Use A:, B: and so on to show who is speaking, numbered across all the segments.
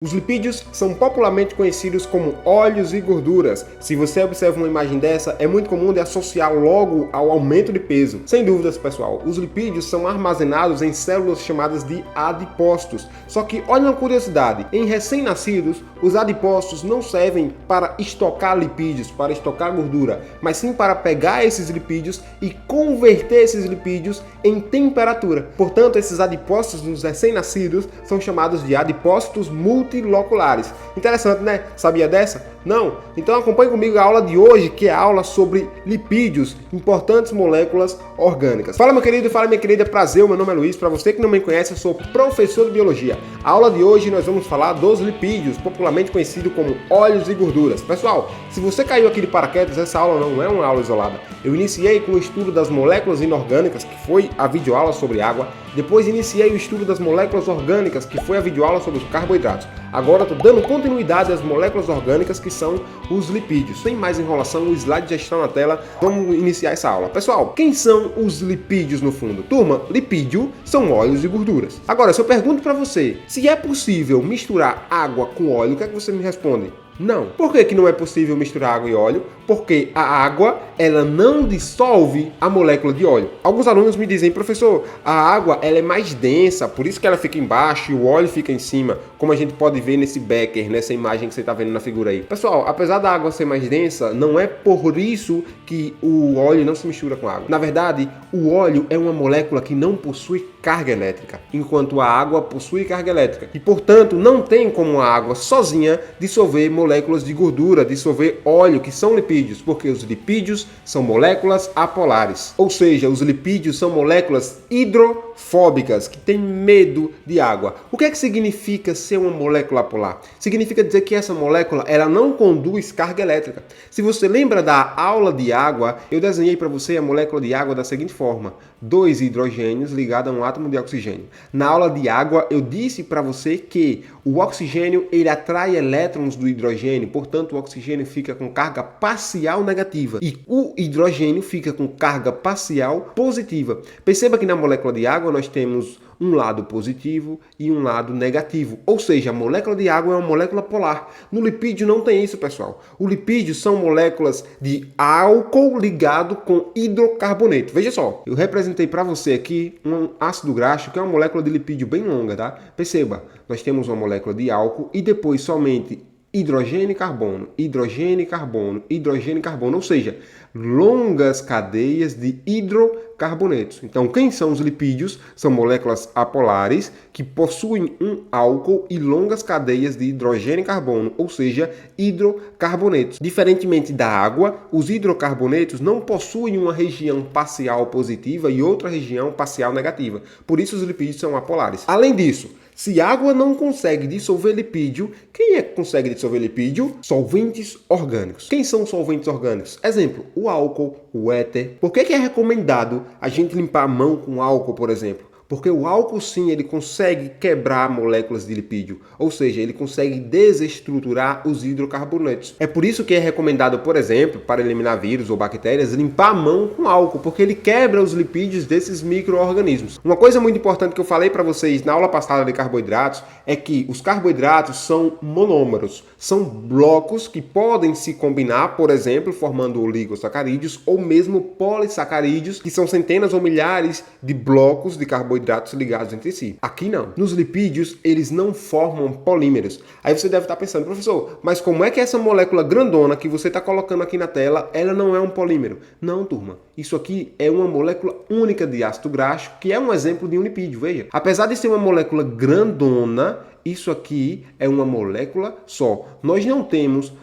A: Os lipídios são popularmente conhecidos como óleos e gorduras. Se você observa uma imagem dessa, é muito comum de associar logo ao aumento de peso. Sem dúvidas, pessoal, os lipídios são armazenados em células chamadas de adipócitos. Só que, olha uma curiosidade, em recém-nascidos, os adipócitos não servem para estocar lipídios, para estocar gordura, mas sim para pegar esses lipídios e converter esses lipídios em temperatura. Portanto, esses adipócitos nos recém-nascidos são chamados de adipócitos multiloculares. Interessante, né? Sabia dessa? Não? Então acompanhe comigo a aula de hoje, que é a aula sobre lipídios, importantes moléculas orgânicas. Fala meu querido, fala minha querida, prazer, meu nome é Luiz. Para você que não me conhece, eu sou professor de biologia. A aula de hoje nós vamos falar dos lipídios, popularmente conhecido como óleos e gorduras. Pessoal, se você caiu aqui de paraquedas, essa aula não é uma aula isolada. Eu iniciei com o estudo das moléculas inorgânicas, que foi a videoaula sobre água. Depois iniciei o estudo das moléculas orgânicas, que foi a videoaula sobre os carboidratos. Agora estou dando continuidade às moléculas orgânicas, que são os lipídios. Sem mais enrolação, o slide já está na tela. Vamos iniciar essa aula. Pessoal, quem são os lipídios no fundo? Turma, lipídio são óleos e gorduras. Agora, se eu pergunto para você se é possível misturar água com óleo, o que é que você me responde? Não. Por que não é possível misturar água e óleo? Porque a água, ela não dissolve a molécula de óleo. Alguns alunos me dizem, professor, a água ela é mais densa, por isso que ela fica embaixo e o óleo fica em cima, como a gente pode ver nesse becker, nessa imagem que você está vendo na figura aí. Pessoal, apesar da água ser mais densa, não é por isso que o óleo não se mistura com a água. Na verdade, o óleo é uma molécula que não possui carga elétrica, enquanto a água possui carga elétrica. E, portanto, não tem como a água sozinha dissolver moléculas de gordura, dissolver óleo, que são lipídios, porque os lipídios são moléculas apolares. Ou seja, os lipídios são moléculas hidrofóbicas, que têm medo de água. O que é que significa ser uma molécula apolar? Significa dizer que essa molécula ela não conduz carga elétrica. Se você lembra da aula de água, eu desenhei para você a molécula de água da seguinte forma: 2 hidrogênios ligados a um átomo de oxigênio. Na aula de água, eu disse para você que o oxigênio ele atrai elétrons do hidrogênio, portanto, o oxigênio fica com carga parcial negativa e o hidrogênio fica com carga parcial positiva. Perceba que na molécula de água nós temos um lado positivo e um lado negativo. Ou seja, a molécula de água é uma molécula polar. No lipídio não tem isso, pessoal. O lipídio são moléculas de álcool ligado com hidrocarboneto. Veja só, eu representei para você aqui um ácido graxo, que é uma molécula de lipídio bem longa, tá? Perceba, nós temos uma molécula de álcool e depois somente hidrogênio e carbono, hidrogênio e carbono, hidrogênio e carbono, ou seja, longas cadeias de hidrocarbonetos. Então, quem são os lipídios? São moléculas apolares que possuem um álcool e longas cadeias de hidrogênio e carbono, ou seja, hidrocarbonetos. Diferentemente da água, os hidrocarbonetos não possuem uma região parcial positiva e outra região parcial negativa. Por isso, os lipídios são apolares. Além disso, se a água não consegue dissolver lipídio, quem é que consegue dissolver lipídio? Solventes orgânicos. Quem são os solventes orgânicos? Exemplo, o álcool, o éter. Por que é recomendado a gente limpar a mão com álcool, por exemplo? Porque o álcool sim, ele consegue quebrar moléculas de lipídio, ou seja, ele consegue desestruturar os hidrocarbonetos. É por isso que é recomendado, por exemplo, para eliminar vírus ou bactérias, limpar a mão com álcool, porque ele quebra os lipídios desses micro-organismos. Uma coisa muito importante que eu falei para vocês na aula passada de carboidratos é que os carboidratos são monômeros, são blocos que podem se combinar, por exemplo, formando oligosacarídeos ou mesmo polissacarídeos, que são centenas ou milhares de blocos de carboidratos ligados entre si. Aqui não. Nos lipídios, eles não formam polímeros. Aí você deve estar pensando, professor, mas como é que essa molécula grandona que você está colocando aqui na tela, ela não é um polímero? Não, turma. Isso aqui é uma molécula única de ácido graxo, que é um exemplo de um lipídio, veja. Apesar de ser uma molécula grandona, isso aqui é uma molécula só. Nós não temos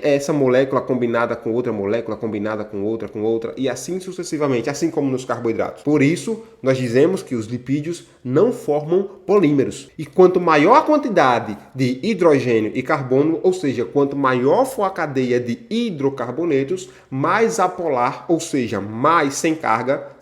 A: essa molécula combinada com outra molécula, combinada com outra, e assim sucessivamente, assim como nos carboidratos. Por isso, nós dizemos que os lipídios não formam polímeros. E quanto maior a quantidade de hidrogênio e carbono, ou seja, quanto maior for a cadeia de hidrocarbonetos, mais apolar, ou seja, mais sem carga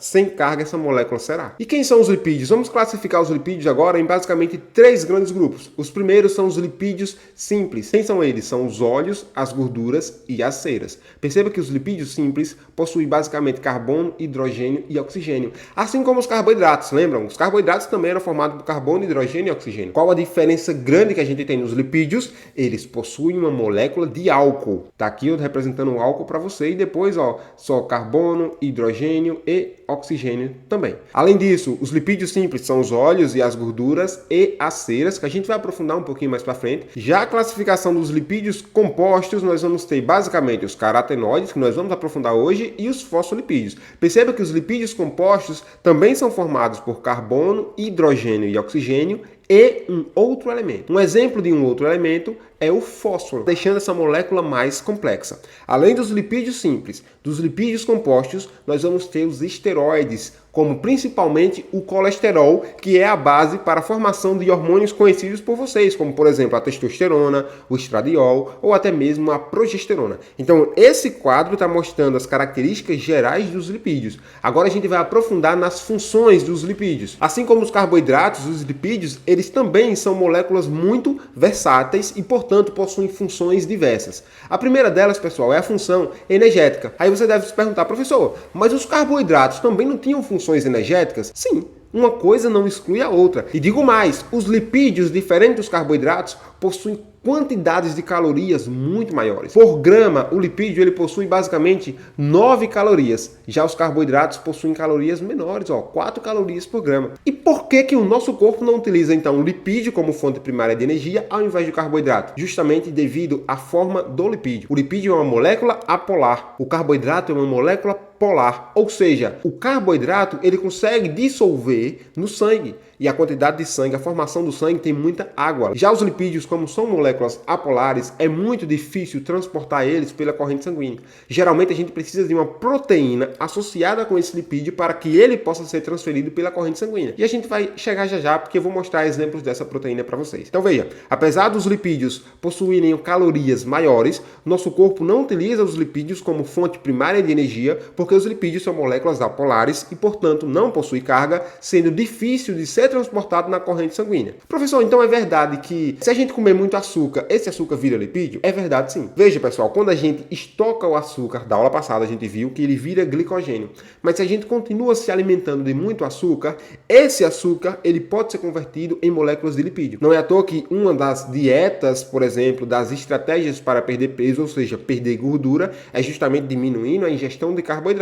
A: essa molécula será. E quem são os lipídios? Vamos classificar os lipídios agora em basicamente 3 grandes grupos. Os primeiros são os lipídios simples. Quem são eles? São os óleos as gorduras e as ceras. Perceba que os lipídios simples possuem basicamente carbono, hidrogênio e oxigênio, assim como os carboidratos, lembram? Os carboidratos também eram formados por carbono, hidrogênio e oxigênio. Qual a diferença grande que a gente tem nos lipídios? Eles possuem uma molécula de álcool. Tá aqui eu representando o álcool para você e depois, ó, só carbono, hidrogênio e oxigênio também. Além disso, os lipídios simples são os óleos e as gorduras e as ceras, que a gente vai aprofundar um pouquinho mais para frente. Já a classificação dos lipídios compostos, nós vamos ter basicamente os carotenoides, que nós vamos aprofundar hoje, e os fosfolipídios. Perceba que os lipídios compostos também são formados por carbono, hidrogênio e oxigênio e um outro elemento. Um exemplo de um outro elemento é o fósforo, deixando essa molécula mais complexa. Além dos lipídios simples, dos lipídios compostos, nós vamos ter os esteroides, como principalmente o colesterol, que é a base para a formação de hormônios conhecidos por vocês, como por exemplo a testosterona, o estradiol ou até mesmo a progesterona. Então esse quadro está mostrando as características gerais dos lipídios. Agora a gente vai aprofundar nas funções dos lipídios. Assim como os carboidratos, os lipídios, eles também são moléculas muito versáteis e, portanto, possuem funções diversas. A primeira delas, pessoal, é a função energética. Aí você deve se perguntar, professor, mas os carboidratos também não tinham funções energéticas? Sim. Uma coisa não exclui a outra. E digo mais, os lipídios, diferentes dos carboidratos, possuem quantidades de calorias muito maiores. Por grama, o lipídio ele possui basicamente 9 calorias. Já os carboidratos possuem calorias menores, 4 calorias por grama. E por que o nosso corpo não utiliza então o lipídio como fonte primária de energia ao invés do carboidrato? Justamente devido à forma do lipídio. O lipídio é uma molécula apolar. O carboidrato é uma molécula polar, ou seja, o carboidrato ele consegue dissolver no sangue e a quantidade de sangue, a formação do sangue tem muita água. Já os lipídios, como são moléculas apolares, é muito difícil transportar eles pela corrente sanguínea. Geralmente a gente precisa de uma proteína associada com esse lipídio para que ele possa ser transferido pela corrente sanguínea. E a gente vai chegar já porque eu vou mostrar exemplos dessa proteína para vocês. Então veja, apesar dos lipídios possuírem calorias maiores, nosso corpo não utiliza os lipídios como fonte primária de energia, porque os lipídios são moléculas apolares e, portanto, não possuem carga, sendo difícil de ser transportado na corrente sanguínea. Professor, então é verdade que se a gente comer muito açúcar, esse açúcar vira lipídio? É verdade, sim. Veja, pessoal, quando a gente estoca o açúcar, da aula passada a gente viu que ele vira glicogênio. Mas se a gente continua se alimentando de muito açúcar, esse açúcar ele pode ser convertido em moléculas de lipídio. Não é à toa que uma das dietas, por exemplo, das estratégias para perder peso, ou seja, perder gordura, é justamente diminuindo a ingestão de carboidratos.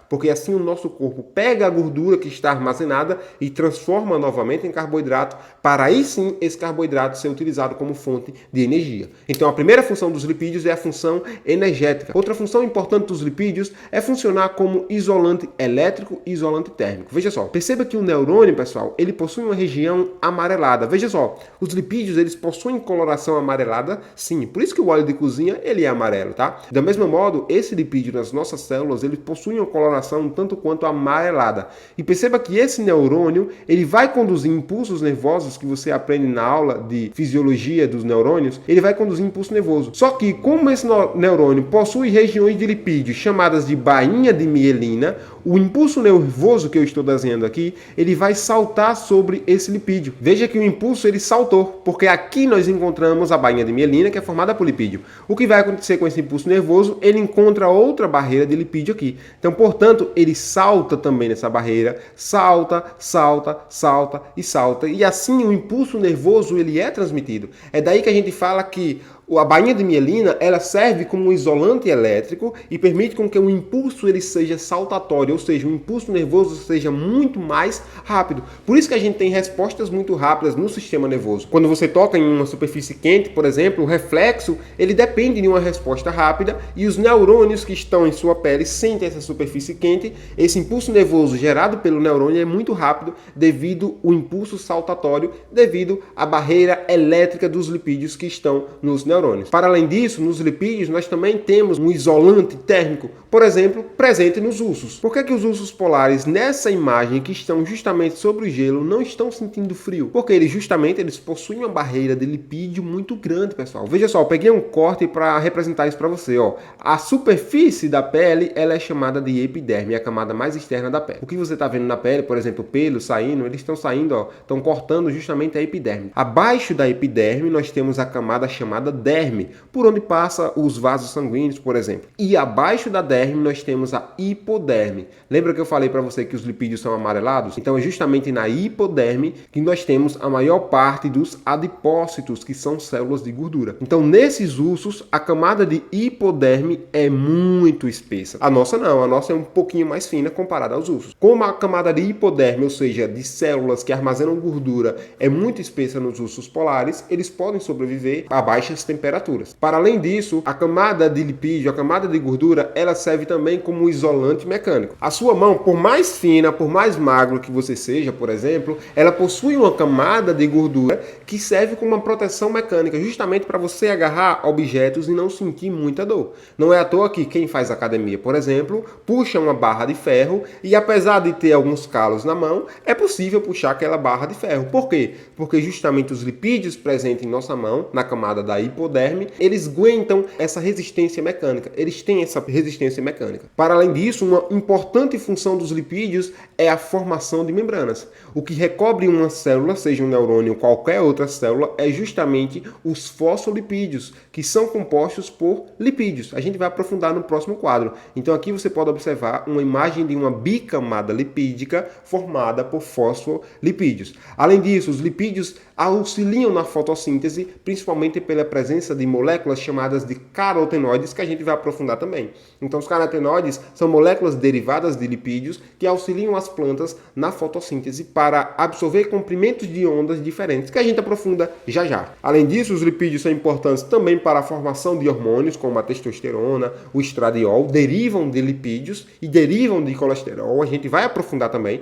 A: Porque assim o nosso corpo pega a gordura que está armazenada e transforma novamente em carboidrato, para aí sim esse carboidrato ser utilizado como fonte de energia. Então a primeira função dos lipídios é a função energética. Outra função importante dos lipídios é funcionar como isolante elétrico e isolante térmico. Veja só, perceba que o neurônio, pessoal, ele possui uma região amarelada. Veja só, os lipídios eles possuem coloração amarelada, sim, por isso que o óleo de cozinha ele é amarelo, tá? Da mesma modo, esse lipídio nas nossas células, ele possui uma coloração um tanto quanto amarelada. E perceba que esse neurônio, ele vai conduzir impulsos nervosos que você aprende na aula de fisiologia dos neurônios, ele vai conduzir impulso nervoso. Só que como esse neurônio possui regiões de lipídio chamadas de bainha de mielina, o impulso nervoso que eu estou desenhando aqui, ele vai saltar sobre esse lipídio. Veja que o impulso ele saltou, porque aqui nós encontramos a bainha de mielina, que é formada por lipídio. O que vai acontecer com esse impulso nervoso? Ele encontra outra barreira de lipídio aqui. Então, portanto, ele salta também nessa barreira, salta, salta, salta e salta. E assim o impulso nervoso ele é transmitido. É daí que a gente fala que a bainha de mielina ela serve como um isolante elétrico e permite com que o impulso ele seja saltatório, ou seja, o impulso nervoso seja muito mais rápido. Por isso que a gente tem respostas muito rápidas no sistema nervoso. Quando você toca em uma superfície quente, por exemplo, o reflexo ele depende de uma resposta rápida e os neurônios que estão em sua pele sentem essa superfície quente. Esse impulso nervoso gerado pelo neurônio é muito rápido devido ao impulso saltatório, devido à barreira elétrica dos lipídios que estão nos neurônios. Para além disso, nos lipídios nós também temos um isolante térmico, por exemplo, presente nos ursos. Por que os ursos polares nessa imagem que estão justamente sobre o gelo não estão sentindo frio? Porque eles possuem uma barreira de lipídio muito grande, pessoal. Veja só, eu peguei um corte para representar isso para você, ó. A superfície da pele, ela é chamada de epiderme, é a camada mais externa da pele. O que você está vendo na pele, por exemplo, pelos saindo, eles estão saindo, ó, estão cortando justamente a epiderme. Abaixo da epiderme nós temos a camada chamada derme. derme, por onde passa os vasos sanguíneos, por exemplo. E abaixo da derme nós temos a hipoderme. Lembra que eu falei para você que os lipídios são amarelados? Então é justamente na hipoderme que nós temos a maior parte dos adipócitos, que são células de gordura. Então nesses ursos, a camada de hipoderme é muito espessa. A nossa não, a nossa é um pouquinho mais fina comparada aos ursos. Como a camada de hipoderme, ou seja, de células que armazenam gordura, é muito espessa nos ursos polares, eles podem sobreviver a baixas temperaturas. Para além disso, a camada de lipídio, a camada de gordura, ela serve também como um isolante mecânico. A sua mão, por mais fina, por mais magro que você seja, por exemplo, ela possui uma camada de gordura que serve como uma proteção mecânica, justamente para você agarrar objetos e não sentir muita dor. Não é à toa que quem faz academia, por exemplo, puxa uma barra de ferro e apesar de ter alguns calos na mão, é possível puxar aquela barra de ferro. Por quê? Porque justamente os lipídios presentes em nossa mão, na camada da hipoderme, eles aguentam essa resistência mecânica. Eles têm essa resistência mecânica. Para além disso, uma importante função dos lipídios é a formação de membranas. O que recobre uma célula, seja um neurônio ou qualquer outra célula, é justamente os fosfolipídios, que são compostos por lipídios. A gente vai aprofundar no próximo quadro. Então aqui você pode observar uma imagem de uma bicamada lipídica formada por fosfolipídios. Além disso, os lipídios auxiliam na fotossíntese, principalmente pela presença de moléculas chamadas de carotenoides, que a gente vai aprofundar também. Então os carotenoides são moléculas derivadas de lipídios que auxiliam as plantas na fotossíntese para absorver comprimentos de ondas diferentes, que a gente aprofunda já já. Além disso, os lipídios são importantes também para a formação de hormônios, como a testosterona, o estradiol, derivam de lipídios e derivam de colesterol, a gente vai aprofundar também.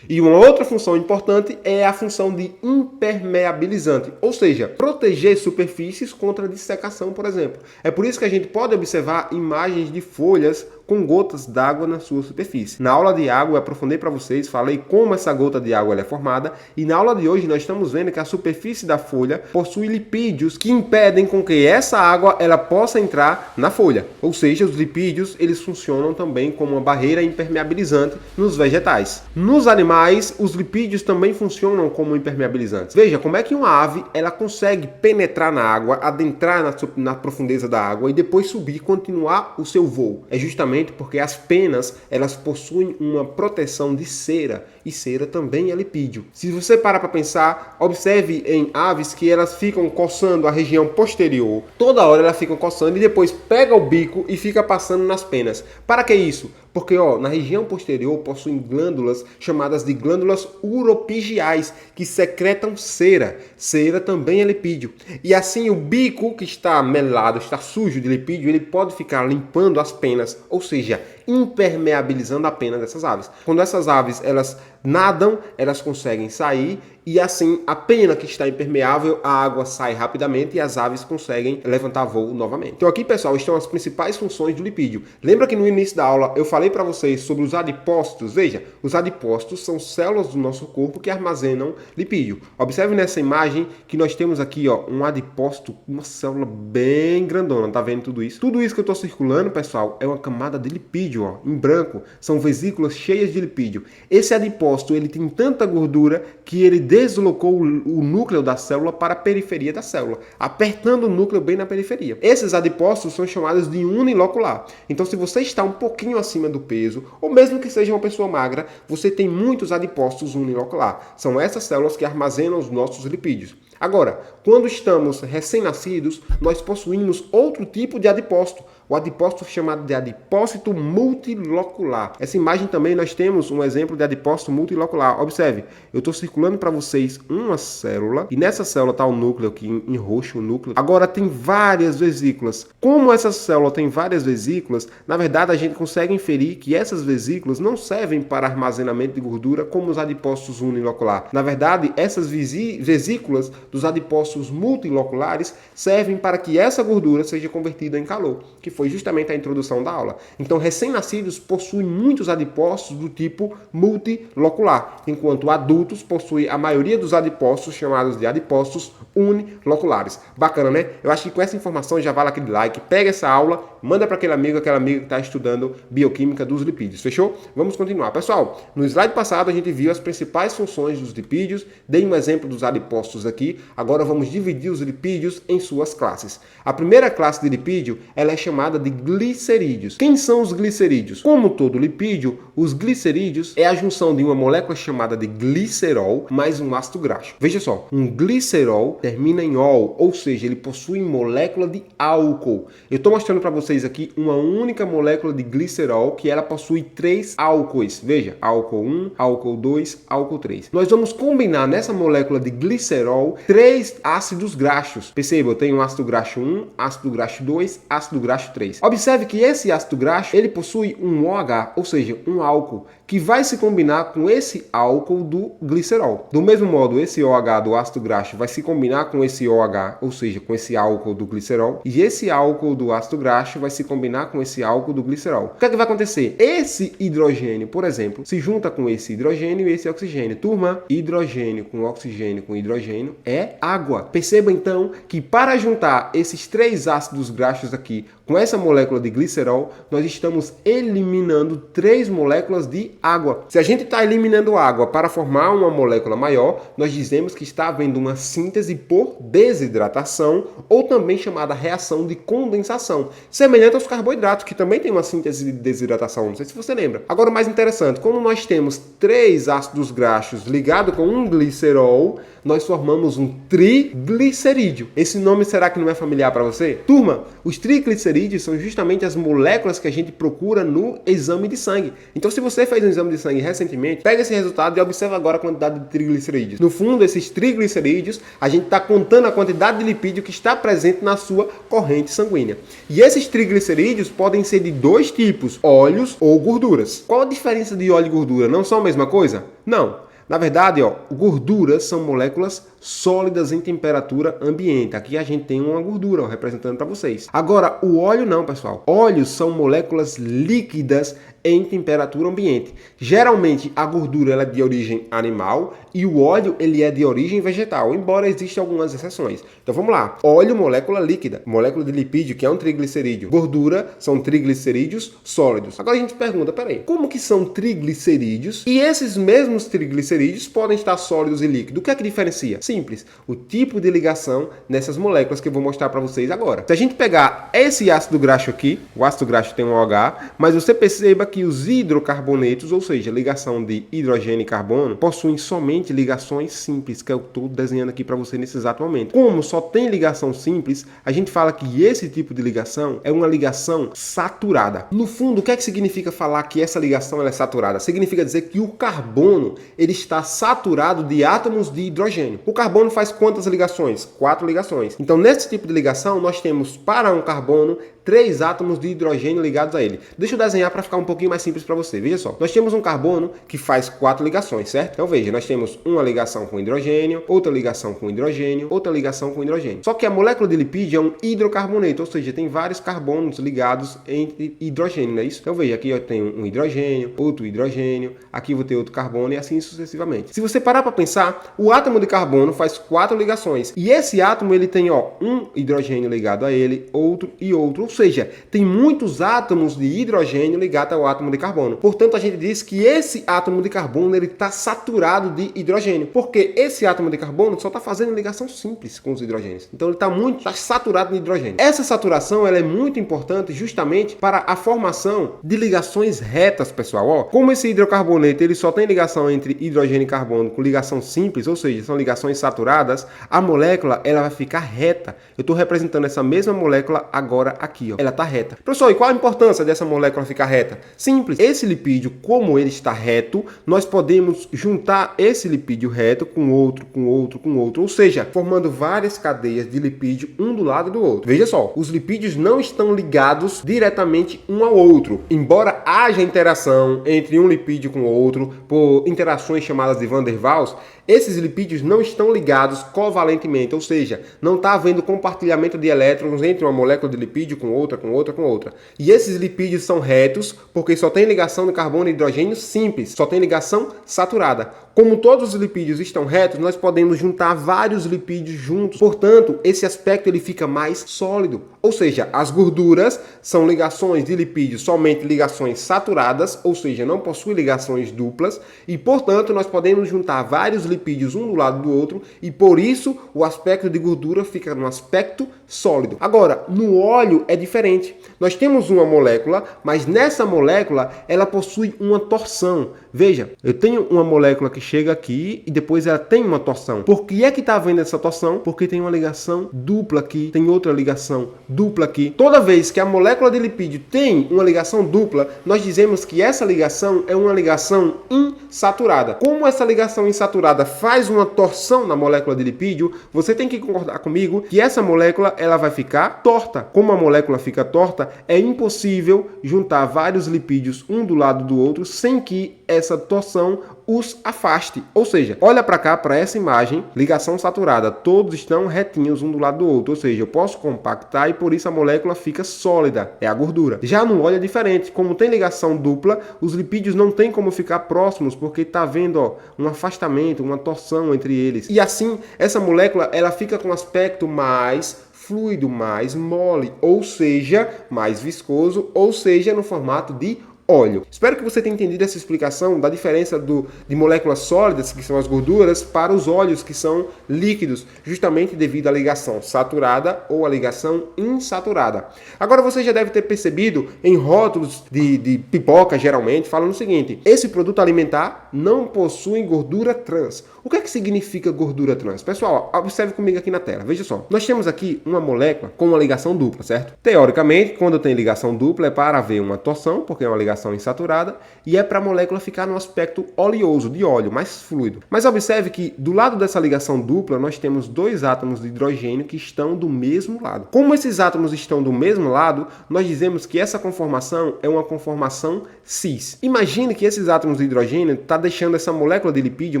A: E uma outra função importante é a função de impermeabilizante, ou seja, proteger superfícies contra dissecação, por exemplo. É por isso que a gente pode observar imagens de folhas com gotas d'água na sua superfície. Na aula de água eu aprofundei para vocês, falei como essa gota de água é formada, e na aula de hoje nós estamos vendo que a superfície da folha possui lipídios que impedem com que essa água ela possa entrar na folha. Ou seja, os lipídios eles funcionam também como uma barreira impermeabilizante nos vegetais. Nos animais, os lipídios também funcionam como impermeabilizantes. Veja como é que uma ave ela consegue penetrar na água, adentrar na profundeza da água e depois subir e continuar o seu voo. É justamente porque as penas elas possuem uma proteção de cera e cera também é lipídio. Se você parar para pensar, observe em aves que elas ficam coçando a região posterior. Toda hora elas ficam coçando e depois pega o bico e fica passando nas penas. Para que isso? Porque na região posterior possuem glândulas chamadas de glândulas uropigiais que secretam cera. Cera também é lipídio. E assim o bico que está melado, está sujo de lipídio, ele pode ficar limpando as penas, ou seja, impermeabilizando a pena dessas aves. Quando essas aves elas nadam, elas conseguem sair e assim a pena que está impermeável, a água sai rapidamente e as aves conseguem levantar voo novamente. Então aqui, pessoal, estão as principais funções do lipídio. Lembra que no início da aula eu falei para vocês sobre os adipócitos? Veja, os adipócitos são células do nosso corpo que armazenam lipídio. Observe nessa imagem que nós temos aqui um adipócito, uma célula bem grandona, tá vendo tudo isso? Tudo isso que eu estou circulando, pessoal, é uma camada de lipídio, em branco, são vesículas cheias de lipídio. Esse adipócito, ele tem tanta gordura que ele deslocou o núcleo da célula para a periferia da célula, apertando o núcleo bem na periferia. Esses adipócitos são chamados de unilocular. Então, se você está um pouquinho acima do peso, ou mesmo que seja uma pessoa magra, você tem muitos adipócitos unilocular. São essas células que armazenam os nossos lipídios. Agora, quando estamos recém-nascidos, nós possuímos outro tipo de adipócito, o adipócito chamado de adipócito multilocular. Essa imagem também nós temos um exemplo de adipócito multilocular. Observe, eu estou circulando para vocês uma célula e nessa célula está o núcleo aqui em roxo, o núcleo. Agora tem várias vesículas. Como essa célula tem várias vesículas, na verdade a gente consegue inferir que essas vesículas não servem para armazenamento de gordura como os adipócitos unilocular. Na verdade, essas vesículas dos adipócitos multiloculares servem para que essa gordura seja convertida em calor, que foi justamente a introdução da aula. Então, recém-nascidos possuem muitos adipócitos do tipo multilocular, enquanto adultos possuem a maioria dos adipócitos chamados de adipócitos uniloculares. Bacana, né? Eu acho que com essa informação já vale aquele like, pega essa aula, manda para aquela amiga que está estudando bioquímica dos lipídios, fechou? Vamos continuar. Pessoal, no slide passado a gente viu as principais funções dos lipídios, dei um exemplo dos adipócitos aqui, agora vamos dividir os lipídios em suas classes. A primeira classe de lipídio, ela é chamada de glicerídeos. Quem são os glicerídeos? Como todo lipídio, os glicerídeos é a junção de uma molécula chamada de glicerol mais um ácido graxo. Veja só, um glicerol termina em ol, ou seja, ele possui molécula de álcool. Eu estou mostrando para vocês aqui uma única molécula de glicerol que ela possui 3 álcoois. Veja, álcool 1, álcool 2, álcool 3. Nós vamos combinar nessa molécula de glicerol 3 ácidos graxos. Perceba, eu tenho ácido graxo 1, ácido graxo 2, ácido graxo 3. Observe que esse ácido graxo, ele possui um OH, ou seja, um álcool, que vai se combinar com esse álcool do glicerol. Do mesmo modo, esse OH do ácido graxo vai se combinar com esse OH, ou seja, com esse álcool do glicerol, e esse álcool do ácido graxo vai se combinar com esse álcool do glicerol. O que é que vai acontecer? Esse hidrogênio, por exemplo, se junta com esse hidrogênio e esse oxigênio. Turma, hidrogênio com oxigênio com hidrogênio é água. Perceba então que para juntar esses 3 ácidos graxos aqui com essa molécula de glicerol, nós estamos eliminando 3 moléculas de água. Se a gente está eliminando água para formar uma molécula maior, nós dizemos que está havendo uma síntese por desidratação, ou também chamada reação de condensação, semelhante aos carboidratos, que também tem uma síntese de desidratação, não sei se você lembra. Agora, o mais interessante, como nós temos 3 ácidos graxos ligados com um glicerol, nós formamos um triglicerídeo. Esse nome será que não é familiar para você? Turma, os triglicerídeos são justamente as moléculas que a gente procura no exame de sangue. Então, se você fez um exame de sangue recentemente, pega esse resultado e observa agora a quantidade de triglicerídeos. No fundo, esses triglicerídeos, a gente está contando a quantidade de lipídio que está presente na sua corrente sanguínea. E esses triglicerídeos podem ser de 2 tipos, óleos ou gorduras. Qual a diferença de óleo e gordura? Não são a mesma coisa? Não. Na verdade, gorduras são moléculas sólidas em temperatura ambiente. Aqui a gente tem uma gordura representando para vocês. Agora, o óleo não, pessoal. Óleos são moléculas líquidas em temperatura ambiente. Geralmente, a gordura ela é de origem animal e o óleo ele é de origem vegetal, embora existam algumas exceções. Então vamos lá. Óleo, molécula líquida. Molécula de lipídio, que é um triglicerídeo. Gordura são triglicerídeos sólidos. Agora a gente pergunta, peraí, como que são triglicerídeos? E esses mesmos triglicerídeos podem estar sólidos e líquidos. O que é que diferencia? Simples. O tipo de ligação nessas moléculas que eu vou mostrar para vocês agora. Se a gente pegar esse ácido graxo aqui, o ácido graxo tem um OH, mas você perceba que os hidrocarbonetos, ou seja, ligação de hidrogênio e carbono, possuem somente ligações simples, que eu estou desenhando aqui para você nesse exato momento. Como só tem ligação simples, a gente fala que esse tipo de ligação é uma ligação saturada. No fundo, o que é que significa falar que essa ligação ela é saturada? Significa dizer que o carbono ele está saturado de átomos de hidrogênio. O carbono faz quantas ligações? 4 ligações. Então, nesse tipo de ligação, nós temos para um carbono 3 átomos de hidrogênio ligados a ele. Deixa eu desenhar para ficar um pouquinho mais simples para você. Veja só, nós temos um carbono que faz 4 ligações, certo? Então veja, nós temos uma ligação com hidrogênio, outra ligação com hidrogênio, outra ligação com hidrogênio. Só que a molécula de lipídio é um hidrocarboneto, ou seja, tem vários carbonos ligados entre hidrogênio, não é isso? Então veja, aqui eu tenho um hidrogênio, outro hidrogênio, aqui eu vou ter outro carbono e assim sucessivamente. Se você parar para pensar, o átomo de carbono faz 4 ligações e esse átomo ele tem um hidrogênio ligado a ele, outro e outro. Ou seja, tem muitos átomos de hidrogênio ligados ao átomo de carbono. Portanto, a gente diz que esse átomo de carbono ele está saturado de hidrogênio, porque esse átomo de carbono só está fazendo ligação simples com os hidrogênios. Então, ele está saturado de hidrogênio. Essa saturação ela é muito importante justamente para a formação de ligações retas, pessoal. Ó, como esse hidrocarboneto ele só tem ligação entre hidrogênio e carbono com ligação simples, ou seja, são ligações saturadas, a molécula ela vai ficar reta. Eu estou representando essa mesma molécula agora aqui. Ela está reta. Professor, e qual a importância dessa molécula ficar reta? Simples. Esse lipídio, como ele está reto, nós podemos juntar esse lipídio reto com outro, com outro, com outro, ou seja, formando várias cadeias de lipídio um do lado do outro. Veja só, os lipídios não estão ligados diretamente um ao outro, embora haja interação entre um lipídio com o outro por interações chamadas de Van der Waals, esses lipídios não estão ligados covalentemente, ou seja, não está havendo compartilhamento de elétrons entre uma molécula de lipídio com outra, com outra, com outra. E esses lipídios são retos porque só tem ligação de carbono e hidrogênio simples, só tem ligação saturada. Como todos os lipídios estão retos, nós podemos juntar vários lipídios juntos. Portanto, esse aspecto ele fica mais sólido. Ou seja, as gorduras são ligações de lipídios, somente ligações saturadas, ou seja, não possuem ligações duplas. E, portanto, nós podemos juntar vários lipídios um do lado do outro e, por isso, o aspecto de gordura fica num aspecto sólido. Agora, no óleo é diferente. Nós temos uma molécula, mas nessa molécula ela possui uma torção. Veja, eu tenho uma molécula que chega aqui e depois ela tem uma torção. Por que é que está havendo essa torção? Porque tem uma ligação dupla aqui, tem outra ligação dupla aqui. Toda vez que a molécula de lipídio tem uma ligação dupla, nós dizemos que essa ligação é uma ligação insaturada. Como essa ligação insaturada faz uma torção na molécula de lipídio, você tem que concordar comigo que essa molécula ela vai ficar torta. Como a molécula fica torta, é impossível juntar vários lipídios um do lado do outro sem que essa torção os afaste. Ou seja, olha para cá, para essa imagem, ligação saturada, todos estão retinhos um do lado do outro, ou seja, eu posso compactar e por isso a molécula fica sólida, é a gordura. Já no óleo é diferente, como tem ligação dupla, os lipídios não tem como ficar próximos, porque está havendo um afastamento, uma torção entre eles. E assim, essa molécula ela fica com um aspecto mais fluido, mais mole, ou seja, mais viscoso, ou seja, no formato de óleo. Espero que você tenha entendido essa explicação da diferença de moléculas sólidas, que são as gorduras, para os óleos, que são líquidos, justamente devido à ligação saturada ou à ligação insaturada. Agora você já deve ter percebido em rótulos de pipoca, geralmente, falando o seguinte: esse produto alimentar não possui gordura trans. O que é que significa gordura trans? Pessoal, observe comigo aqui na tela. Veja só. Nós temos aqui uma molécula com uma ligação dupla, certo? Teoricamente, quando tem ligação dupla, é para haver uma torção, porque é uma ligação insaturada, e é para a molécula ficar no aspecto oleoso, de óleo, mais fluido. Mas observe que do lado dessa ligação dupla, nós temos dois átomos de hidrogênio que estão do mesmo lado. Como esses átomos estão do mesmo lado, nós dizemos que essa conformação é uma conformação cis. Imagine que esses átomos de hidrogênio estão deixando essa molécula de lipídio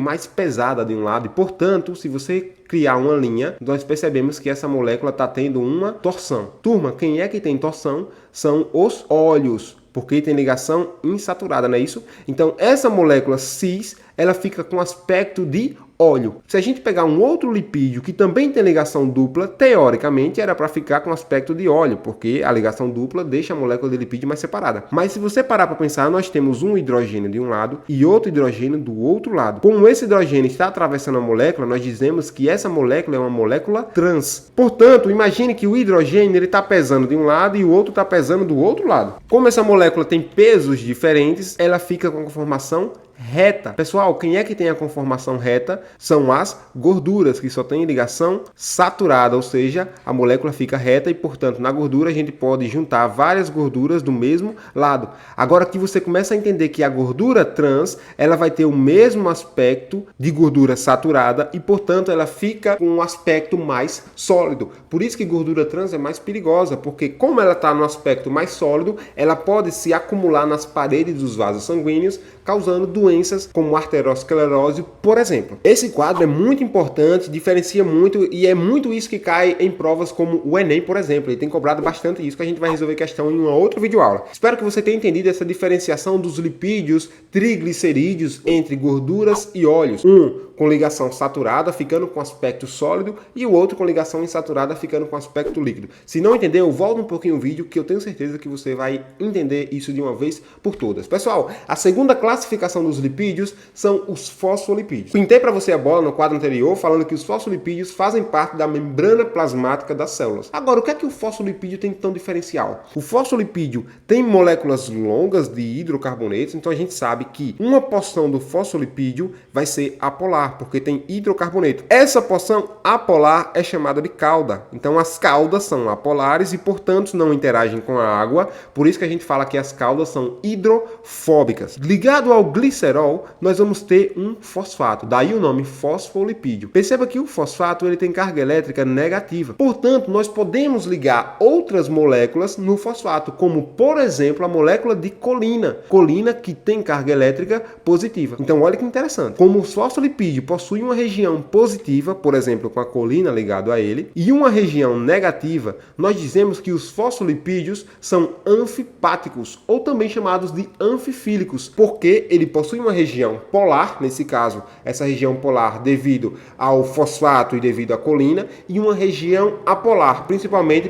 A: mais pesada de um lado, e portanto, se você criar uma linha, nós percebemos que essa molécula está tendo uma torção. Turma, quem é que tem torção? São os óleos, porque tem ligação insaturada, não é isso? Então, essa molécula cis, ela fica com aspecto de óleo. Se a gente pegar um outro lipídio que também tem ligação dupla, teoricamente era para ficar com aspecto de óleo, porque a ligação dupla deixa a molécula de lipídio mais separada. Mas se você parar para pensar, nós temos um hidrogênio de um lado e outro hidrogênio do outro lado. Como esse hidrogênio está atravessando a molécula, nós dizemos que essa molécula é uma molécula trans. Portanto, imagine que o hidrogênio está pesando de um lado e o outro está pesando do outro lado. Como essa molécula tem pesos diferentes, ela fica com a conformação reta. Pessoal, quem é que tem a conformação reta? São as gorduras, que só tem ligação saturada, ou seja, a molécula fica reta e, portanto, na gordura a gente pode juntar várias gorduras do mesmo lado. Agora que você começa a entender que a gordura trans, ela vai ter o mesmo aspecto de gordura saturada e, portanto, ela fica com um aspecto mais sólido. Por isso que gordura trans é mais perigosa, porque como ela está no aspecto mais sólido, ela pode se acumular nas paredes dos vasos sanguíneos, causando doenças como arteriosclerose, por exemplo. Esse quadro é muito importante, diferencia muito e é muito isso que cai em provas como o Enem, por exemplo. Ele tem cobrado bastante isso, que a gente vai resolver questão em uma outra videoaula. Espero que você tenha entendido essa diferenciação dos lipídios triglicerídeos entre gorduras e óleos. Um com ligação saturada, ficando com aspecto sólido, e o outro com ligação insaturada, ficando com aspecto líquido. Se não entendeu, volta um pouquinho o vídeo, que eu tenho certeza que você vai entender isso de uma vez por todas. Pessoal, a segunda classificação dos lipídios são os fosfolipídios. Pintei para você a bola no quadro anterior, falando que os fosfolipídios fazem parte da membrana plasmática das células. Agora, o que é que o fosfolipídio tem tão diferencial? O fosfolipídio tem moléculas longas de hidrocarbonetos, então a gente sabe que uma porção do fosfolipídio vai ser apolar, apolar, porque tem hidrocarboneto. Essa porção apolar é chamada de cauda. Então as caudas são apolares e, portanto, não interagem com a água. Por isso que a gente fala que as caudas são hidrofóbicas. Ligado ao glicerol, nós vamos ter um fosfato. Daí o nome fosfolipídio. Perceba que o fosfato ele tem carga elétrica negativa. Portanto, nós podemos ligar outras moléculas no fosfato, como, por exemplo, a molécula de colina. Colina que tem carga elétrica positiva. Então, olha que interessante. Como o fosfolipídio possui uma região positiva, por exemplo, com a colina ligado a ele, e uma região negativa, nós dizemos que os fosfolipídios são anfipáticos, ou também chamados de anfifílicos, porque ele possui uma região polar, nesse caso, essa região polar devido ao fosfato e devido à colina, e uma região apolar, principalmente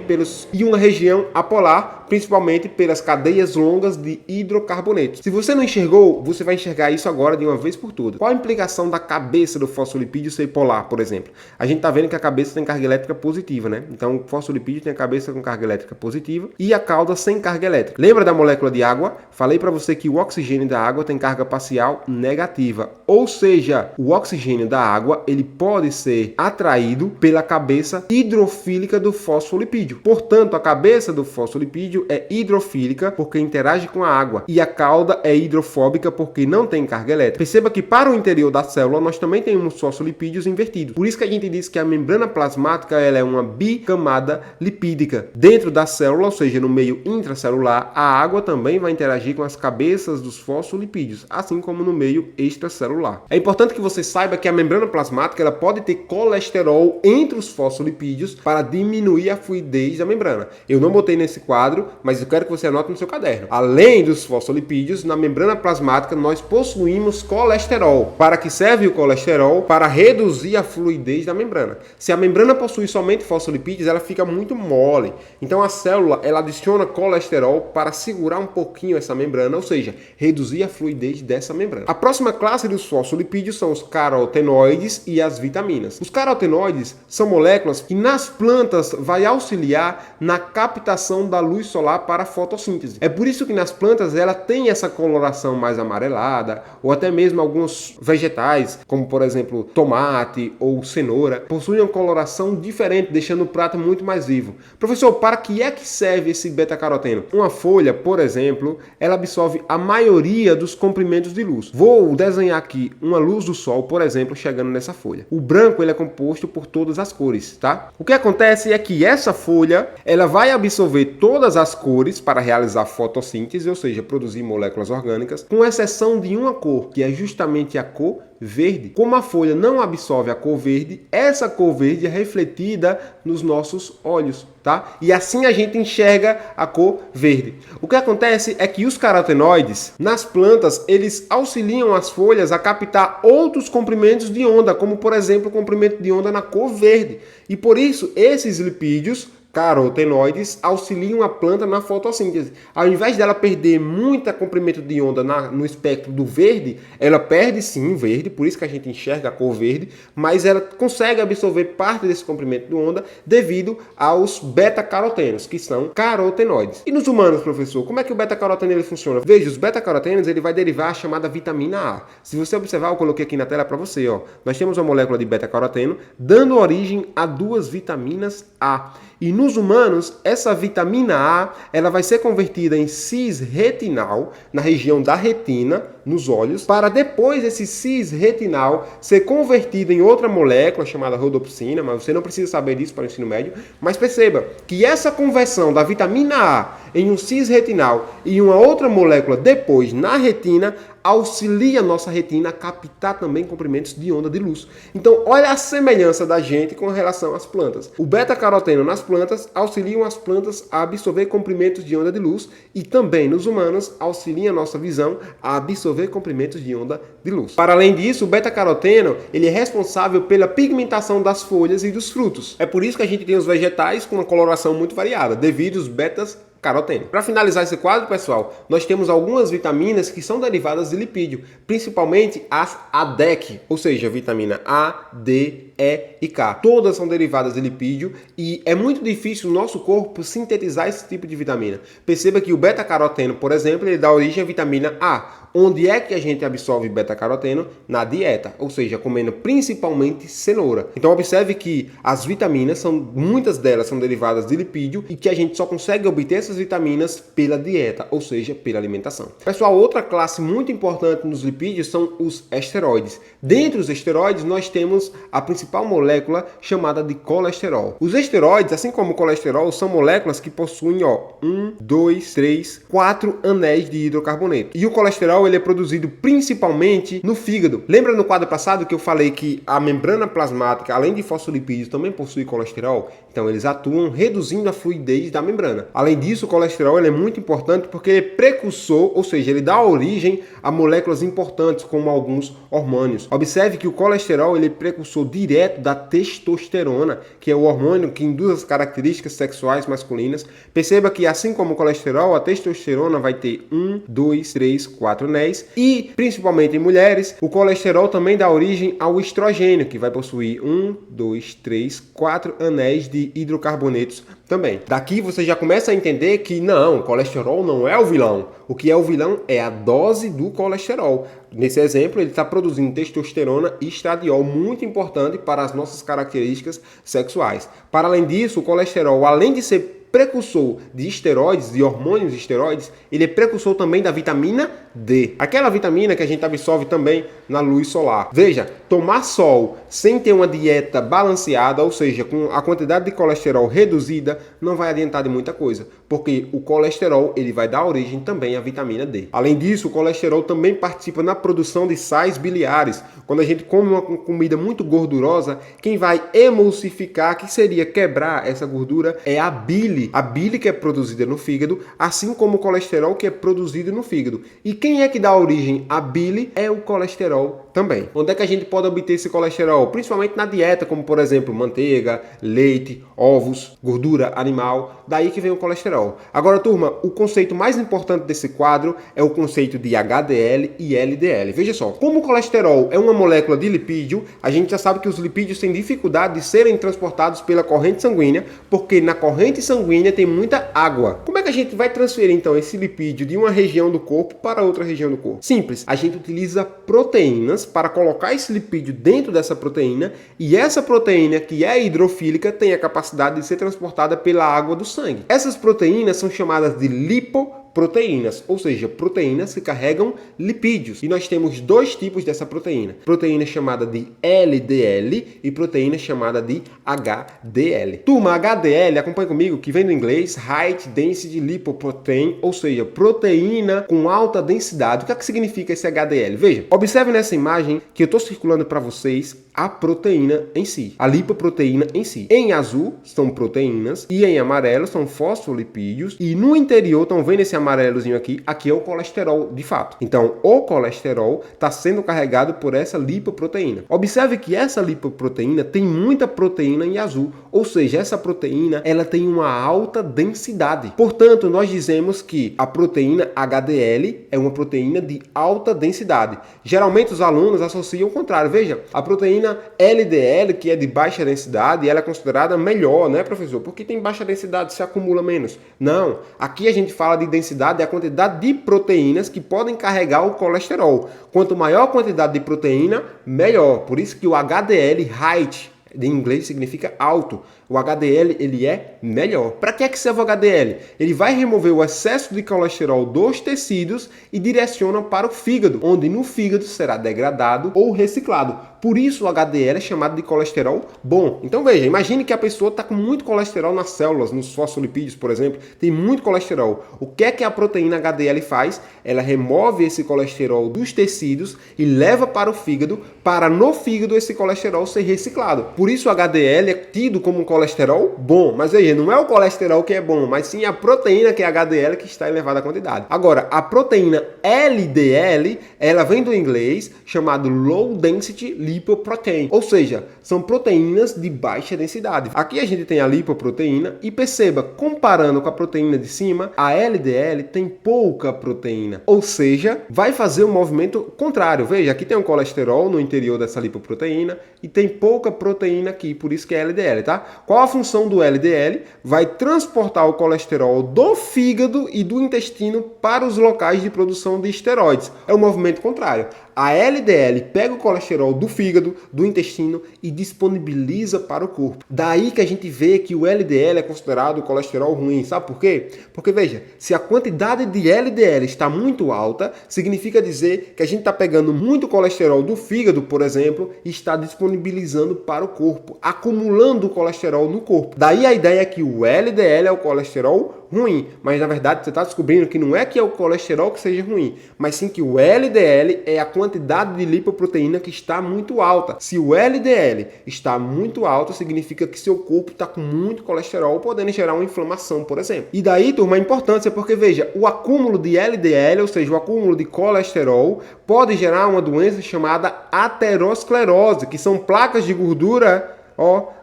A: pelas cadeias longas de hidrocarbonetos. Se você não enxergou, você vai enxergar isso agora de uma vez por todas. Qual a implicação da cabeça do fosfolipídio ser polar, por exemplo? A gente está vendo que a cabeça tem carga elétrica positiva, né? Então, o fosfolipídio tem a cabeça com carga elétrica positiva e a cauda sem carga elétrica. Lembra da molécula de água? Falei para você que o oxigênio da água tem carga parcial negativa. Ou seja, o oxigênio da água ele pode ser atraído pela cabeça hidrofílica do fosfolipídio. Portanto, a cabeça do fosfolipídio é hidrofílica porque interage com a água e a cauda é hidrofóbica porque não tem carga elétrica. Perceba que para o interior da célula nós também temos fosfolipídios invertidos. Por isso que a gente diz que a membrana plasmática ela é uma bicamada lipídica. Dentro da célula, ou seja, no meio intracelular, a água também vai interagir com as cabeças dos fosfolipídios, assim como no meio extracelular. É importante que você saiba que a membrana plasmática ela pode ter colesterol entre os fosfolipídios para diminuir a fluidez da membrana. Eu não botei nesse quadro, mas eu quero que você anote no seu caderno. Além dos fosfolipídios, na membrana plasmática nós possuímos colesterol. Para que serve o colesterol? Para reduzir a fluidez da membrana. Se a membrana possui somente fosfolipídios, ela fica muito mole. Então a célula ela adiciona colesterol para segurar um pouquinho essa membrana, ou seja, reduzir a fluidez dessa membrana. A próxima classe dos fosfolipídios são os carotenoides e as vitaminas. Os carotenoides são moléculas que nas plantas vai auxiliar na captação da luz solar para a fotossíntese. É por isso que nas plantas ela tem essa coloração mais amarelada, ou até mesmo alguns vegetais, como por exemplo tomate ou cenoura, possuem uma coloração diferente, deixando o prato muito mais vivo. Professor, para que é que serve esse beta-caroteno? Uma folha, por exemplo, ela absorve a maioria dos comprimentos de luz. Vou desenhar aqui uma luz do sol, por exemplo, chegando nessa folha. O branco ele é composto por todas as cores, tá? O que acontece é que essa folha ela vai absorver todas as cores para realizar fotossíntese, ou seja, produzir moléculas orgânicas, com exceção de uma cor, que é justamente a cor verde. Como a folha não absorve a cor verde, essa cor verde é refletida nos nossos olhos, tá? E assim a gente enxerga a cor verde. O que acontece é que os carotenoides, nas plantas, eles auxiliam as folhas a captar outros comprimentos de onda, como por exemplo o comprimento de onda na cor verde. E por isso, esses lipídios carotenoides auxiliam a planta na fotossíntese. Ao invés dela perder muito comprimento de onda no espectro do verde, ela perde sim verde, por isso que a gente enxerga a cor verde, mas ela consegue absorver parte desse comprimento de onda devido aos beta-carotenos, que são carotenoides. E nos humanos, professor, como é que o beta-caroteno ele funciona? Veja, os beta-carotenos ele vai derivar a chamada vitamina A. Se você observar, eu coloquei aqui na tela para você, ó. Nós temos uma molécula de beta-caroteno dando origem a duas vitaminas A. E nos humanos, essa vitamina A, ela vai ser convertida em cis-retinal na região da retina, nos olhos, para depois esse cis-retinal ser convertido em outra molécula chamada rodopsina, mas você não precisa saber disso para o ensino médio. Mas perceba que essa conversão da vitamina A em um cis-retinal e uma outra molécula depois na retina auxilia a nossa retina a captar também comprimentos de onda de luz. Então, olha a semelhança da gente com relação às plantas. O beta-caroteno nas plantas auxiliam as plantas a absorver comprimentos de onda de luz e também nos humanos auxilia a nossa visão a absorver comprimentos de onda de luz. Para além disso, o beta-caroteno ele é responsável pela pigmentação das folhas e dos frutos. É por isso que a gente tem os vegetais com uma coloração muito variada, devido aos beta-caroteno. Para finalizar esse quadro, pessoal, nós temos algumas vitaminas que são derivadas de lipídio, principalmente as ADEC, ou seja, vitamina A, D, E e K. Todas são derivadas de lipídio e é muito difícil o nosso corpo sintetizar esse tipo de vitamina. Perceba que o beta-caroteno, por exemplo, ele dá origem à vitamina A. Onde é que a gente absorve beta-caroteno? Na dieta, ou seja, comendo principalmente cenoura. Então observe que as vitaminas, muitas delas são derivadas de lipídio e que a gente só consegue obter essas vitaminas pela dieta, ou seja, pela alimentação. Pessoal, outra classe muito importante nos lipídios são os esteroides. Dentre os esteroides, nós temos a principal molécula chamada de colesterol. Os esteroides, assim como o colesterol, são moléculas que possuem 1, 2, 3, 4 anéis de hidrocarboneto. E o colesterol ele é produzido principalmente no fígado. Lembra no quadro passado que eu falei que a membrana plasmática, além de fosfolipídios, também possui colesterol? Então eles atuam reduzindo a fluidez da membrana. Além disso, o colesterol ele é muito importante porque ele é precursor, ou seja, ele dá origem a moléculas importantes como alguns hormônios. Observe que o colesterol ele é precursor direto da testosterona, que é o hormônio que induz as características sexuais masculinas. Perceba que assim como o colesterol, a testosterona vai ter 1, 2, 3, 4 anéis e, principalmente em mulheres, o colesterol também dá origem ao estrogênio, que vai possuir 1, 2, 3, 4 anéis de hidrocarbonetos também. Daqui você já começa a entender que não, o colesterol não é o vilão. O que é o vilão é a dose do colesterol. Nesse exemplo, ele está produzindo testosterona e estradiol, muito importante para as nossas características sexuais. Para além disso, o colesterol, além de ser precursor de esteroides, de hormônios esteroides, ele é precursor também da vitamina D. Aquela vitamina que a gente absorve também na luz solar. Veja, tomar sol sem ter uma dieta balanceada, ou seja, com a quantidade de colesterol reduzida, não vai adiantar de muita coisa, porque o colesterol ele vai dar origem também à vitamina D. Além disso, o colesterol também participa na produção de sais biliares. Quando a gente come uma comida muito gordurosa, quem vai emulsificar, que seria quebrar essa gordura, é a bile. A bile que é produzida no fígado, assim como o colesterol que é produzido no fígado. E quem é que dá origem à bile? É o colesterol também. Onde é que a gente pode obter esse colesterol? Principalmente na dieta, como por exemplo manteiga, leite, ovos, gordura animal. Daí que vem o colesterol. Agora, turma, o conceito mais importante desse quadro é o conceito de HDL e LDL. Veja só, como o colesterol é uma molécula de lipídio, a gente já sabe que os lipídios têm dificuldade de serem transportados pela corrente sanguínea, porque na corrente sanguínea tem muita água. Como é que a gente vai transferir então esse lipídio de uma região do corpo para outra região do corpo? Simples, a gente utiliza proteínas para colocar esse lipídio dentro dessa proteína e essa proteína, que é hidrofílica, tem a capacidade de ser transportada pela água do sangue. Essas proteínas são chamadas de lipoproteínas, ou seja, proteínas que carregam lipídios. E nós temos dois tipos dessa proteína. Proteína chamada de LDL e proteína chamada de HDL. Turma, HDL, acompanha comigo, que vem do inglês High Density Lipoprotein, ou seja, proteína com alta densidade. O que é que significa esse HDL? Veja, observe nessa imagem que eu estou circulando para vocês a proteína em si, a lipoproteína em si. Em azul são proteínas e em amarelo são fosfolipídios e no interior, estão vendo esse amarelozinho aqui? Aqui é o colesterol de fato. Então, o colesterol está sendo carregado por essa lipoproteína. Observe que essa lipoproteína tem muita proteína em azul, ou seja, essa proteína ela tem uma alta densidade. Portanto, nós dizemos que a proteína HDL é uma proteína de alta densidade. Geralmente os alunos associam o contrário. Veja, a proteína LDL, que é de baixa densidade, ela é considerada melhor, né, professor? Porque tem baixa densidade, se acumula menos. Não, aqui a gente fala de densidade, é a quantidade de proteínas que podem carregar o colesterol. Quanto maior a quantidade de proteína, melhor. Por isso que o HDL, high, em inglês significa alto. O HDL ele é melhor. Para que é que serve o HDL? Ele vai remover o excesso de colesterol dos tecidos e direciona para o fígado, onde no fígado será degradado ou reciclado. Por isso o HDL é chamado de colesterol bom. Então veja, imagine que a pessoa está com muito colesterol nas células, nos fosfolipídios, por exemplo, tem muito colesterol. O que é que a proteína HDL faz? Ela remove esse colesterol dos tecidos e leva para o fígado, para no fígado esse colesterol ser reciclado. Por isso o HDL é tido como um colesterol colesterol bom, mas veja, não é o colesterol que é bom, mas sim a proteína, que é HDL, que está em elevada quantidade. Agora, a proteína LDL, ela vem do inglês chamado Low Density Lipoprotein, ou seja, são proteínas de baixa densidade. Aqui a gente tem a lipoproteína e perceba, comparando com a proteína de cima, a LDL tem pouca proteína, ou seja, vai fazer um movimento contrário. Veja, aqui tem um colesterol no interior dessa lipoproteína e tem pouca proteína aqui, por isso que é LDL, tá? Qual a função do LDL? Vai transportar o colesterol do fígado e do intestino para os locais de produção de esteroides. É o movimento contrário. A LDL pega o colesterol do fígado, do intestino e disponibiliza para o corpo. Daí que a gente vê que o LDL é considerado colesterol ruim. Sabe por quê? Porque veja, se a quantidade de LDL está muito alta, significa dizer que a gente está pegando muito colesterol do fígado, por exemplo, e está disponibilizando para o corpo, acumulando o colesterol no corpo. Daí a ideia é que o LDL é o colesterol ruim, mas na verdade você está descobrindo que não é que é o colesterol que seja ruim, mas sim que o LDL é a quantidade de lipoproteína que está muito alta. Se o LDL está muito alto, significa que seu corpo está com muito colesterol, podendo gerar uma inflamação, por exemplo. E daí, turma, a importância, porque veja, o acúmulo de LDL, ou seja, o acúmulo de colesterol, pode gerar uma doença chamada aterosclerose, que são placas de gordura,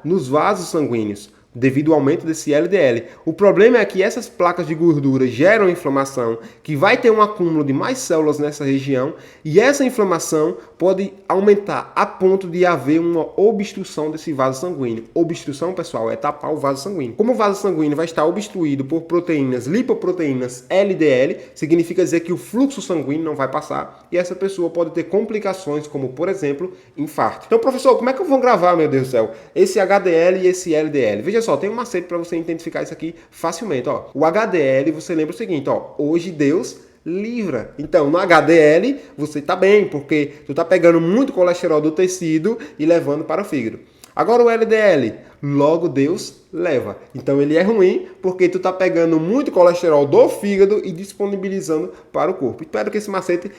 A: nos vasos sanguíneos, devido ao aumento desse LDL. O problema é que essas placas de gordura geram inflamação, que vai ter um acúmulo de mais células nessa região, e essa inflamação pode aumentar a ponto de haver uma obstrução desse vaso sanguíneo. Obstrução, pessoal, é tapar o vaso sanguíneo. Como o vaso sanguíneo vai estar obstruído por proteínas, lipoproteínas LDL, significa dizer que o fluxo sanguíneo não vai passar, e essa pessoa pode ter complicações, como, por exemplo, infarto. Então, professor, como é que eu vou gravar, meu Deus do céu, esse HDL e esse LDL? Veja só, tem um macete para você identificar isso aqui facilmente. O HDL, você lembra o seguinte, hoje Deus livra. Então, no HDL, você está bem, porque tu está pegando muito colesterol do tecido e levando para o fígado. Agora o LDL, logo Deus leva. Então ele é ruim porque tu tá pegando muito colesterol do fígado e disponibilizando para o corpo. Espero que esse macete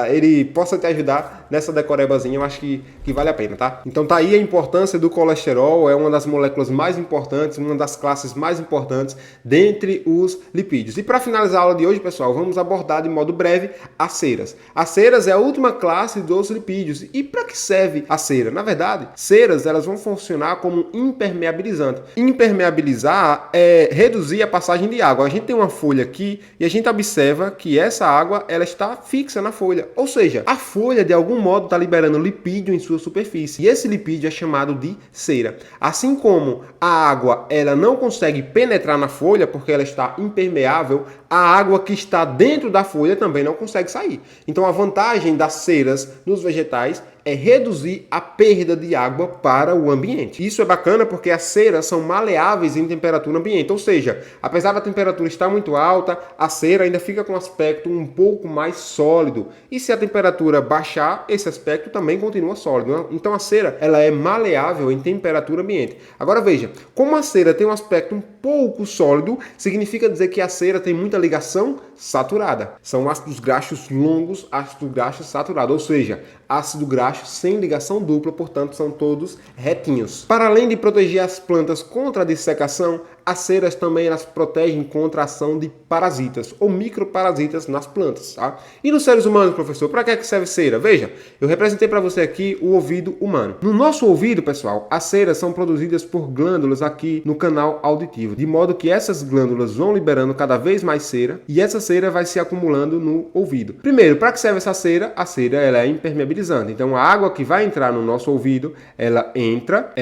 A: ele possa te ajudar nessa decorebazinha. Eu acho que vale a pena, tá? Então tá aí a importância do colesterol. É uma das moléculas mais importantes, uma das classes mais importantes dentre os lipídios. E para finalizar a aula de hoje, pessoal, vamos abordar de modo breve as ceras. As ceras é a última classe dos lipídios. E para que serve a cera? Na verdade, ceras elas vão funcionar como impermeabilizante. Impermeabilizar é reduzir a passagem de água. A gente tem uma folha aqui e a gente observa que essa água ela está fixa na folha. Ou seja, a folha de algum modo está liberando lipídio em sua superfície. E esse lipídio é chamado de cera. Assim como a água ela não consegue penetrar na folha porque ela está impermeável, a água que está dentro da folha também não consegue sair. Então a vantagem das ceras nos vegetais é reduzir a perda de água para o ambiente. Isso é bacana porque as ceras são maleáveis em temperatura ambiente, ou seja, apesar da temperatura estar muito alta, a cera ainda fica com um aspecto um pouco mais sólido. E se a temperatura baixar, esse aspecto também continua sólido. Então a cera ela é maleável em temperatura ambiente. Agora veja, como a cera tem um aspecto um pouco sólido, significa dizer que a cera tem muita ligação saturada. São ácidos graxos longos, ácido graxo saturado, ou seja, ácido graxo sem ligação dupla, portanto são todos retinhos. Para além de proteger as plantas contra a dessecação, as ceras também elas protegem contra a ação de parasitas ou microparasitas nas plantas, tá? E nos seres humanos, professor, para que serve cera? Veja, eu representei para você aqui o ouvido humano. No nosso ouvido, pessoal, as ceras são produzidas por glândulas aqui no canal auditivo, de modo que essas glândulas vão liberando cada vez mais cera e essa cera vai se acumulando no ouvido. Primeiro, para que serve essa cera? A cera ela é impermeabilizante. Então a água que vai entrar no nosso ouvido, ela entra,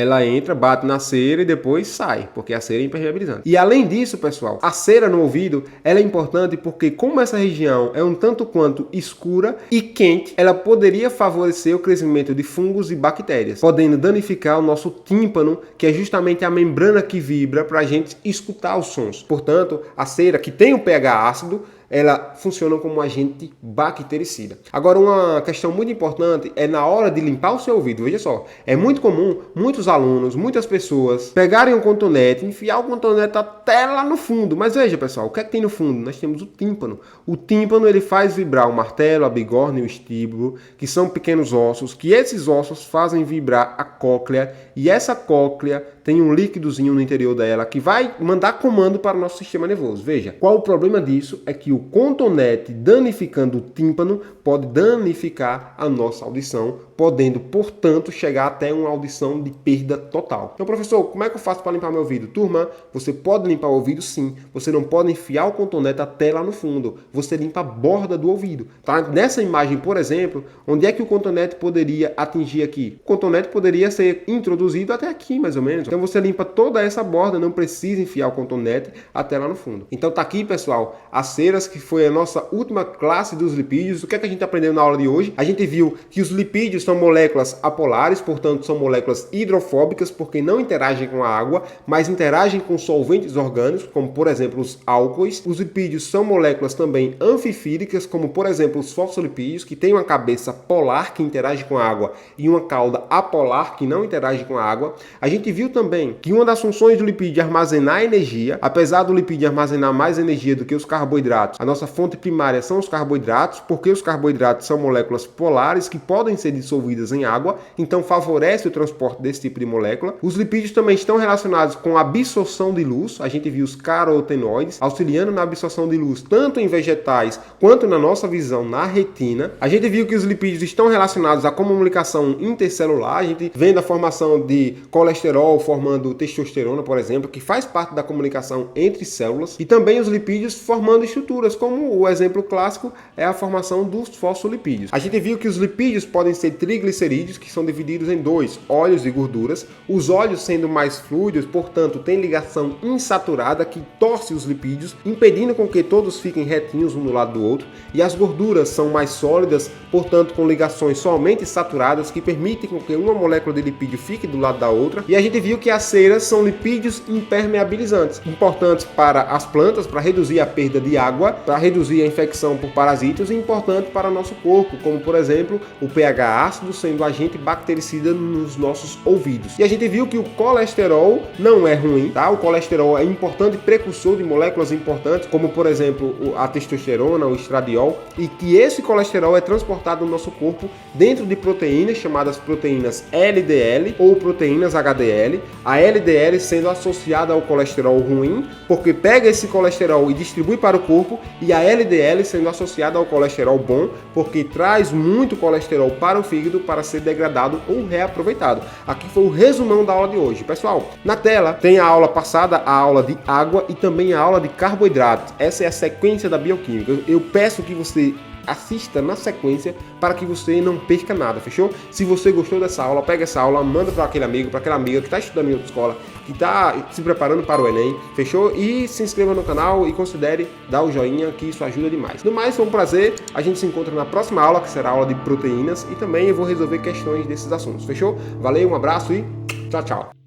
A: bate na cera e depois sai, porque a cera é impermeabilizante. E além disso, pessoal, a cera no ouvido ela é importante porque como essa região é um tanto quanto escura e quente, ela poderia favorecer o crescimento de fungos e bactérias, podendo danificar o nosso tímpano, que é justamente a membrana que vibra para a gente escutar os sons. Portanto, a cera que tem um pH ácido, ela funciona como um agente bactericida. Agora, uma questão muito importante é na hora de limpar o seu ouvido. Veja só, é muito comum muitos alunos, muitas pessoas pegarem um cotonete, enfiar o cotonete até lá no fundo. Mas veja, pessoal, o que é que tem no fundo? Nós temos o tímpano. O tímpano ele faz vibrar o martelo, a bigorna e o estíbulo, que são pequenos ossos, que esses ossos fazem vibrar a cóclea e essa cóclea tem um líquidozinho no interior dela que vai mandar comando para o nosso sistema nervoso. Veja, qual o problema disso? É que o cotonete danificando o tímpano pode danificar a nossa audição, podendo, portanto, chegar até uma audição de perda total. Então, professor, como é que eu faço para limpar meu ouvido? Turma, você pode limpar o ouvido sim, você não pode enfiar o cotonete até lá no fundo, você limpa a borda do ouvido. Tá? Nessa imagem, por exemplo, onde é que o cotonete poderia atingir aqui? O cotonete poderia ser introduzido até aqui, mais ou menos. Então você limpa toda essa borda, não precisa enfiar o cotonete até lá no fundo. Então tá aqui, pessoal, as ceras, que foi a nossa última classe dos lipídios. O que é que a gente aprendeu na aula de hoje? A gente viu que os lipídios são moléculas apolares, portanto são moléculas hidrofóbicas, porque não interagem com a água, mas interagem com solventes orgânicos, como por exemplo os álcoois. Os lipídios são moléculas também anfifídicas, como por exemplo os fosfolipídios, que têm uma cabeça polar que interage com a água e uma cauda apolar que não interage com a água. A gente viu também que uma das funções do lipídio é armazenar energia. Apesar do lipídio armazenar mais energia do que os carboidratos, a nossa fonte primária são os carboidratos, porque os carboidratos são moléculas polares que podem ser dissolvidas em água, então favorece o transporte desse tipo de molécula. Os lipídios também estão relacionados com a absorção de luz. A gente viu os carotenoides auxiliando na absorção de luz, tanto em vegetais quanto na nossa visão na retina. A gente viu que os lipídios estão relacionados à comunicação intercelular. A gente vê a formação de colesterol formando testosterona, por exemplo, que faz parte da comunicação entre células, e também os lipídios formando estruturas, como o exemplo clássico é a formação dos fosfolipídios. A gente viu que os lipídios podem ser triglicerídeos, que são divididos em dois, óleos e gorduras. Os óleos sendo mais fluidos, portanto, tem ligação insaturada que torce os lipídios, impedindo com que todos fiquem retinhos um do lado do outro, e as gorduras são mais sólidas, portanto, com ligações somente saturadas, que permitem com que uma molécula de lipídio fique do lado da outra. E a gente viu que as ceras são lipídios impermeabilizantes, importantes para as plantas, para reduzir a perda de água, para reduzir a infecção por parasitas, e importante para o nosso corpo, como por exemplo o pH ácido sendo agente bactericida nos nossos ouvidos. E a gente viu que o colesterol não é ruim, tá? O colesterol é importante precursor de moléculas importantes, como por exemplo a testosterona, o estradiol, e que esse colesterol é transportado no nosso corpo dentro de proteínas chamadas proteínas LDL ou proteínas HDL. A LDL sendo associada ao colesterol ruim, porque pega esse colesterol e distribui para o corpo, e a LDL sendo associada ao colesterol bom, porque traz muito colesterol para o fígado para ser degradado ou reaproveitado. Aqui foi o resumão da aula de hoje. Pessoal, na tela tem a aula passada, a aula de água e também a aula de carboidratos. Essa é a sequência da bioquímica. Eu peço que você assista na sequência para que você não perca nada, fechou? Se você gostou dessa aula, pega essa aula, manda para aquele amigo, para aquela amiga que está estudando em outra escola, que está se preparando para o Enem, fechou? E se inscreva no canal e considere dar o joinha, que isso ajuda demais. No mais, foi um prazer, a gente se encontra na próxima aula, que será a aula de proteínas, e também eu vou resolver questões desses assuntos, fechou? Valeu, um abraço e tchau, tchau!